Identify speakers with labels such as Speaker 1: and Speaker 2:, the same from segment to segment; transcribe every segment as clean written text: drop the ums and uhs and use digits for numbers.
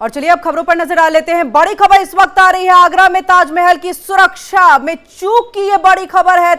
Speaker 1: और चलिए अब खबरों पर नजर डाल लेते हैं। बड़ी खबर इस वक्त आ रही है, आगरा में ताजमहल की सुरक्षा में चूक की ये बड़ी खबर है।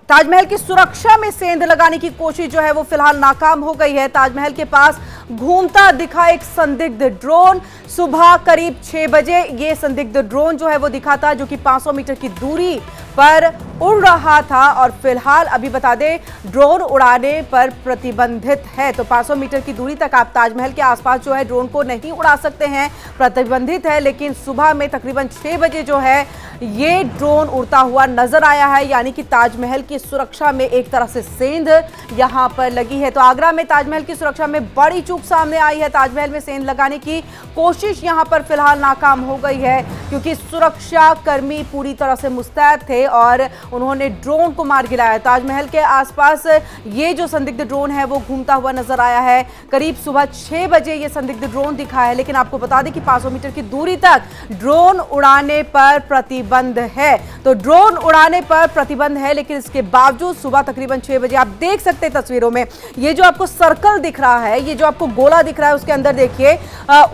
Speaker 1: ताजमहल की सुरक्षा में सेंध लगाने की कोशिश जो है वो फिलहाल नाकाम हो गई है। ताजमहल के पास घूमता दिखा एक संदिग्ध ड्रोन। सुबह करीब 6 बजे ये संदिग्ध ड्रोन जो है वो दिखा था, जो कि 500 मीटर की दूरी पर उड़ रहा था। और फिलहाल अभी बता दें, ड्रोन उड़ाने पर प्रतिबंधित है। तो 500 मीटर की दूरी तक आप ताजमहल के आसपास जो है ड्रोन को नहीं उड़ा सकते हैं, प्रतिबंधित है। लेकिन सुबह में तकरीबन 6 बजे जो है ये ड्रोन उड़ता हुआ नजर आया है, यानी कि ताजमहल की सुरक्षा में एक तरह से सेंध यहां पर लगी है। तो आगरा में ताजमहल की सुरक्षा में बड़ी चूक सामने आई है। ताजमहल में सेंध लगाने की कोशिश यहां पर फिलहाल नाकाम हो गई है, क्योंकि सुरक्षा कर्मी पूरी तरह से मुस्तैद थे और उन्होंने ड्रोन को मार गिराया। ताजमहल के आसपास ये जो संदिग्ध ड्रोन है वो घूमता हुआ नजर आया है। करीब सुबह 6 बजे ये संदिग्ध ड्रोन दिखा है, लेकिन आपको बता दें कि 500 मीटर की दूरी तक ड्रोन उड़ाने पर प्रतिबंध है। तो ड्रोन उड़ाने पर प्रतिबंध है, लेकिन इसके बावजूद सुबह तकरीबन 6 बजे आप देख सकते हैं तस्वीरों में, ये जो आपको सर्कल दिख रहा है, ये जो आपको गोला दिख रहा है, उसके अंदर देखिए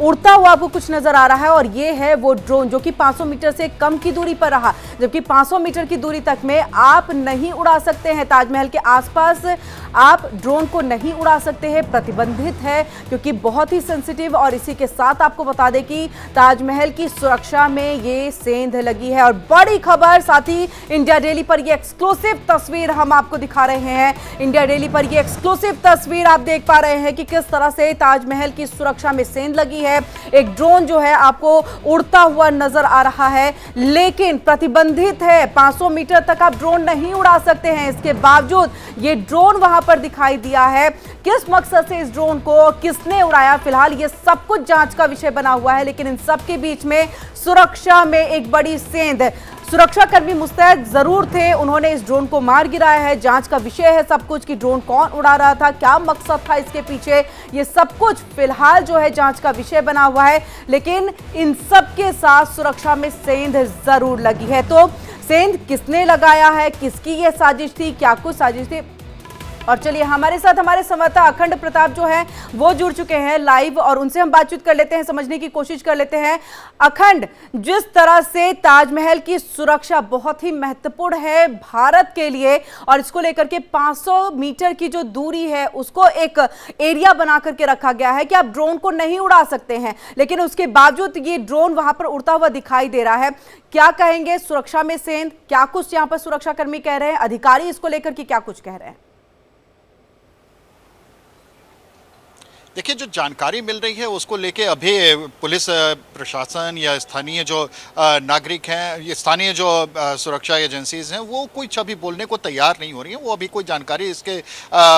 Speaker 1: उड़ता हुआ आपको कुछ नजर आ रहा है। और ये है वो ड्रोन जो कि 500 मीटर से कम की दूरी पर रहा, जबकि 500 मीटर की दूरी तक में आप नहीं उड़ा सकते हैं। ताजमहल के आसपास आप ड्रोन को नहीं उड़ा सकते हैं, प्रतिबंधित है, क्योंकि बहुत ही सेंसिटिव। और इसी के साथ आपको बता दें कि ताजमहल की सुरक्षा में ये सेंध लगी है। और बड़ी खबर, साथ ही इंडिया डेली पर ये एक्सक्लूसिव तस्वीर हम आपको दिखा रहे हैं। इंडिया डेली पर ये एक्सक्लूसिव तस्वीर आप देख पा रहे हैं कि किस तरह से ताजमहल की सुरक्षा में सेंध लगी है। एक ड्रोन जो है आपको उड़ता हुआ नजर आ रहा है, लेकिन प्रतिबंधित है। 500 मीटर तक आप ड्रोन नहीं उड़ा सकते हैं। इसके बावजूद ये ड्रोन वहां पर दिखाई दिया है। किस मकसद से इस ड्रोन को किसने उड़ाया, फिलहाल ये सब कुछ जांच का विषय बना हुआ है। लेकिन इन सब के बीच में सुरक्षा में एक बड़ी सेंध। सुरक्षाकर्मी मुस्तैद जरूर थे, उन्होंने इस ड्रोन को मार गिराया है। जांच का विषय है सब कुछ कि ड्रोन कौन उड़ा रहा था, क्या मकसद था इसके पीछे, ये सब कुछ फिलहाल जो है जांच का विषय बना हुआ है। लेकिन इन सब के साथ सुरक्षा में सेंध जरूर लगी है। तो सेंध किसने लगाया है, किसकी ये साजिश थी, क्या कुछ साजिश थी। और चलिए हमारे साथ हमारे संवाददाता अखंड प्रताप जो है वो जुड़ चुके हैं लाइव, और उनसे हम बातचीत कर लेते हैं, समझने की कोशिश कर लेते हैं। अखंड, जिस तरह से ताजमहल की सुरक्षा बहुत ही महत्वपूर्ण है भारत के लिए, और इसको लेकर के 500 मीटर की जो दूरी है उसको एक एरिया बना करके रखा गया है कि आप ड्रोन को नहीं उड़ा सकते हैं, लेकिन उसके बावजूद ये ड्रोन वहां पर उड़ता हुआ दिखाई दे रहा है। क्या कहेंगे सुरक्षा में सेंध, क्या कुछ यहाँ पर सुरक्षाकर्मी कह रहे हैं, अधिकारी इसको लेकर के क्या कुछ कह रहे हैं?
Speaker 2: देखिए, जो जानकारी मिल रही है उसको लेके अभी पुलिस प्रशासन या स्थानीय जो नागरिक हैं, ये स्थानीय जो सुरक्षा एजेंसीज हैं, वो कुछ अभी बोलने को तैयार नहीं हो रही हैं। वो अभी कोई जानकारी इसके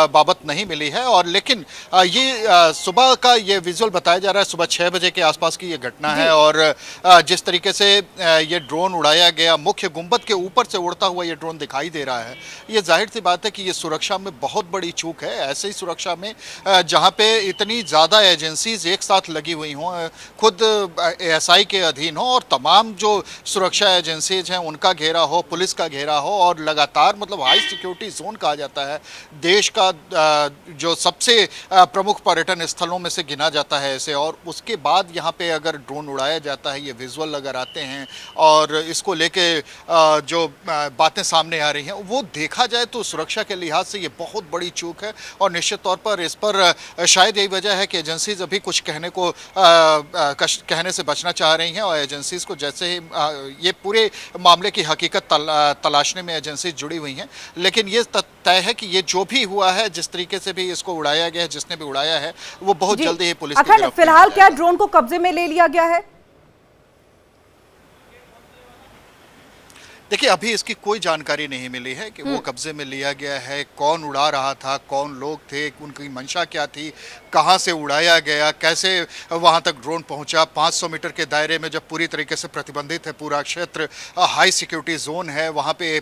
Speaker 2: बाबत नहीं मिली है। और लेकिन ये सुबह का ये विजुअल बताया जा रहा है, सुबह 6 बजे के आसपास की ये घटना है। और जिस तरीके से ये ड्रोन उड़ाया गया, मुख्य गुंबद के ऊपर से उड़ता हुआ ये ड्रोन दिखाई दे रहा है, ये जाहिर सी बात है कि ये सुरक्षा में बहुत बड़ी चूक है। ऐसे ही सुरक्षा में जहाँ पे इतनी ज़्यादा एजेंसीज एक साथ लगी हुई हों, खुद एएसआई के अधीन हो, और तमाम जो सुरक्षा एजेंसीज हैं उनका घेरा हो, पुलिस का घेरा हो, और लगातार मतलब हाई सिक्योरिटी जोन कहा जाता है, देश का जो सबसे प्रमुख पर्यटन स्थलों में से गिना जाता है इसे। और उसके बाद यहाँ पे अगर ड्रोन उड़ाया जाता है, ये विजुअल अगर आते हैं और इसको लेके जो बातें सामने आ रही हैं, वो देखा जाए तो सुरक्षा के लिहाज से ये बहुत बड़ी चूक है। और निश्चित तौर पर इस पर शायद यही वजह है कि एजेंसीज अभी कुछ कहने से बचना चाह रही हैं। और एजेंसीज को जैसे ही ये पूरे मामले की हकीकत तलाशने में एजेंसीज जुड़ी हुई हैं, लेकिन ये तय है कि ये जो भी हुआ है, जिस तरीके से भी इसको उड़ाया गया है, जिसने भी उड़ाया है, वो बहुत जल्दी ही पुलिस की गिरफ्त।
Speaker 1: फिलहाल क्या ड्रोन को कब्जे में ले लिया गया है?
Speaker 2: देखिए, अभी इसकी कोई जानकारी नहीं मिली है कि वो कब्जे में लिया गया है, कौन उड़ा रहा था, कौन लोग थे, उनकी मंशा क्या थी, कहां से उड़ाया गया, कैसे वहां तक ड्रोन पहुंचा। 500 मीटर के दायरे में जब पूरी तरीके से प्रतिबंधित है पूरा क्षेत्र, हाई सिक्योरिटी जोन है, वहां पे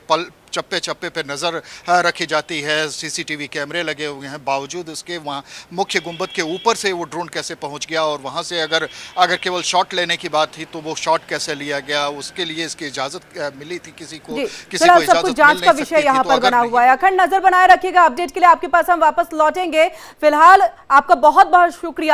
Speaker 2: चप्पे चप्पे पे नज़र रखी जाती है, सीसीटीवी कैमरे लगे हुए हैं, बावजूद उसके वहाँ मुख्य गुंबद के ऊपर से वो ड्रोन कैसे पहुँच गया, और वहाँ से अगर केवल शॉट लेने की बात थी तो वो शॉट कैसे लिया गया, उसके लिए इसकी इजाज़त मिली थी किसी को इजाज़त
Speaker 1: जांच का विषय यहाँ पर बना हुआ है। अखंड नजर बनाए रखिएगा, अपडेट के लिए आपके पास हम वापस लौटेंगे। फिलहाल आपका बहुत बहुत शुक्रिया।